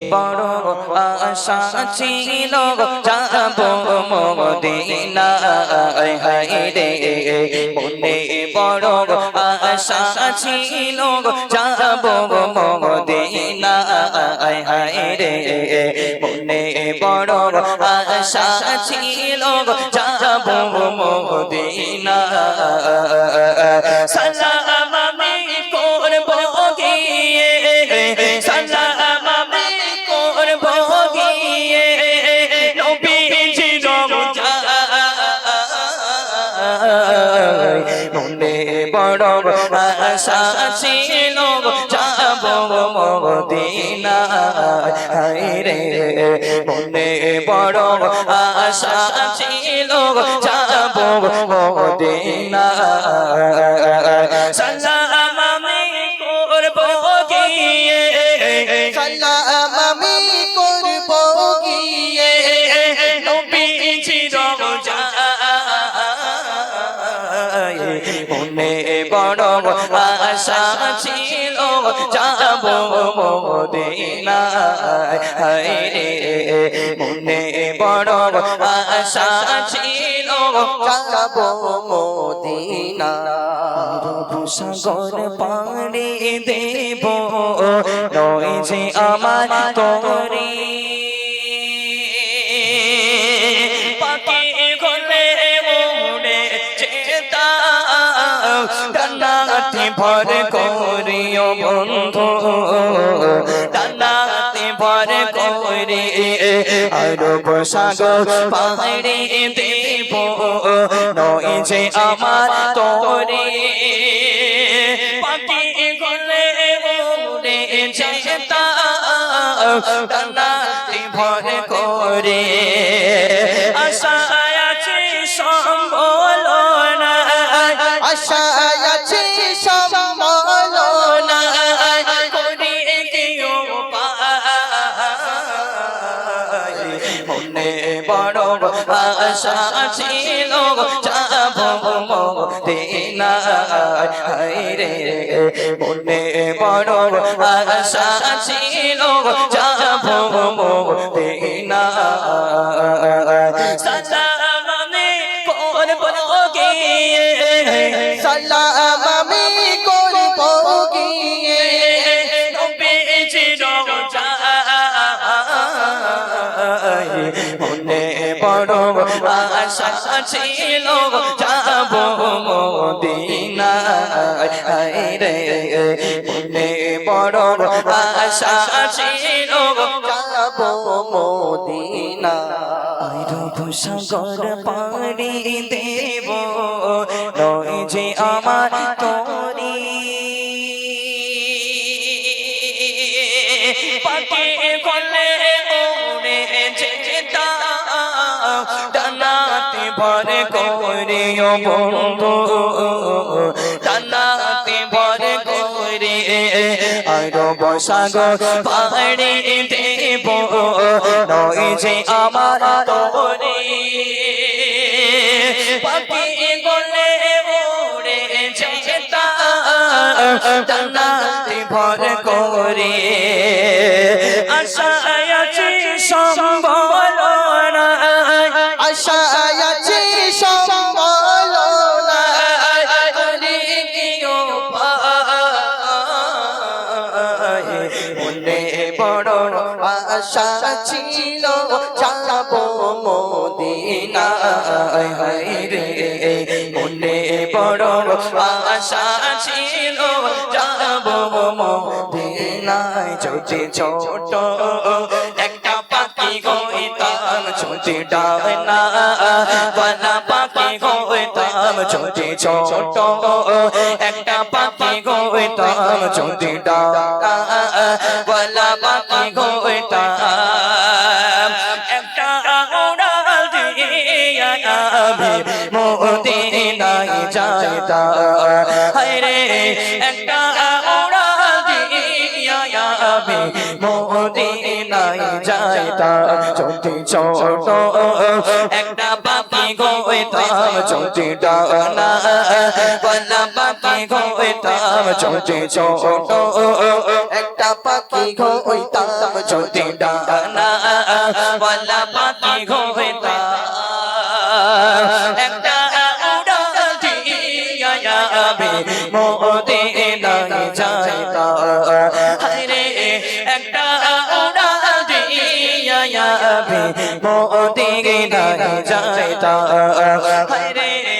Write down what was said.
বড় আশা ছিল যাব মদিনায় হায়রে মনে বড় আশা ছিল যাব মদিনায় হায়রে মনে বড় আশা ছিল যাব মদিনায় সালাম আমি করব গিয়ে সালাম আমি করব গিয়ে নবীজি রওজায় মনে বড় আশা ছিল যাব মদিনায় হায়রে মনে বড় আশা ছিল যাব মদিনায় সালাম আমি করব গিয়ে সালাম আমি করব গিয়ে নবীজি রওজায় মনে বড় আশা ছিল যাব মদিনায় হায়রে মনে বড় আশা ছিল যাব মদিনা সাগর পাড়ি দেব নয় যে আমার তরি পাখি গলে উড়ে যেতাম ডানাতে ভর করিও বন্ধু ডানাতে ভর করে আরব সাগর পাড়ি দেব নয় যে আমার তরি পাখি গলে উড়ে যেতাম ডানাতে ভর করে আশায় আছি সম্বল না আশায় আছি সম্বল না করি কেউ পায় মনে বড় আশা ছিল যাব মদিনায় হায়রে মনে বড় আশা ছিল যাব মদিনায় সালাম আমি করব গিয়ে সালাম আমি করব গিয়ে নবীজি রওজায় মনে বড় আশা ছিল যাব মদিনায় হায়রে মনে বড় আশা ছিল যাব মদিনা রূপ সাগর পাড়ি দেব নয় যে আমার তরি পাখি গলে উড়ে যেতাম ডানাতে ভর করিও বন্ধু ডানাতে ভর করে আরব সাগর পাড়ি দেব নয় যে আমার তরি পাখি গলে উড়ে যেতাম ডানাতে ভর করে আশায় আছি সম্বল না আশায় আছি সম্বল না করি কেউ পায় মনে বড় আশা ছিল যাব মদিনায় হায়রে মনে বড় আশা ছিল যাব মদিনায় যদি ছোট একটা পাখি হইতাম ছোটি ডানা বালা পাখি হইতাম ছোটি ছোট একটা পাখি হইতাম ছোটি ডানা বালা পাখি হইতাম একটা উড়াল দিয়ে আমি মদিনায় যাইতাম হায়রে একটা উড়াল দিয়ে আমি মদিনায় নাই যাইতাম যদি ছোট একটা পাখি হইতাম যদি ডানা বলা পাখি হইতাম যদি ছোট একটা পাখি হইতাম যদি ডানা বলা পাখি হইতাম একটা উড়াল দিয়া যাবে মদিনায় যাইতাম হায়রে একটা উড়াল দিয়া যাবে মদিনায় যাইতাম হায়রে